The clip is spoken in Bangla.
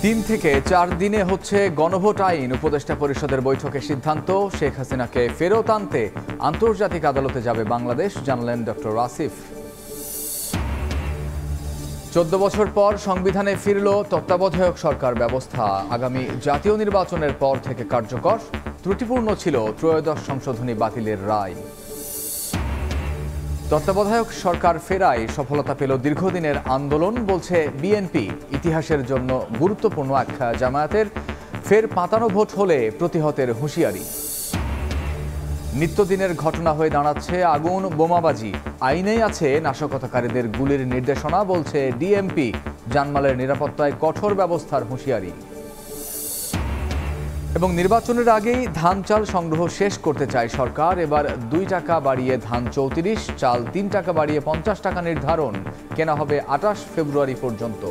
3 থেকে 4 দিনে হচ্ছে গণভোট আইন। উপদেষ্টা পরিষদের বৈঠকে সিদ্ধান্ত, শেখ হাসিনাকে ফেরত আনতে আন্তর্জাতিক আদালতে যাবে বাংলাদেশ, জানালেন ডক্টর আসিফ। 14 বছর পর সংবিধানে ফিরল তত্ত্বাবধায়ক সরকার ব্যবস্থা। আগামী জাতীয় নির্বাচনের পর থেকে কার্যকর। ত্রুটিপূর্ণ ছিল ত্রয়োদশ সংশোধনী বাতিলের রায়। তত্ত্বাবধায়ক সরকার ফেরায় সফলতা পেল দীর্ঘদিনের আন্দোলন, বলছে বিএনপি। ইতিহাসের জন্য গুরুত্বপূর্ণ এক জামায়াতের ফের পাতানো ভোট হলে প্রতিহতের হুঁশিয়ারি। নিত্যদিনের ঘটনা হয়ে দাঁড়াচ্ছে আগুন বোমাবাজি। আইনেই আছে নাশকতাকারীদের গুলির নির্দেশনা, বলছে ডিএমপি। জানমালের নিরাপত্তায় কঠোর ব্যবস্থার হুঁশিয়ারি। এবং নির্বাচনের আগেই ধান চাল সংগ্রহ শেষ করতে চায় সরকার। এবার 2 টাকা বাড়িয়ে ধান 34, চাল 3 টাকা বাড়িয়ে 50 টাকা নির্ধারণ। কেনা হবে 28 ফেব্রুয়ারি পর্যন্ত।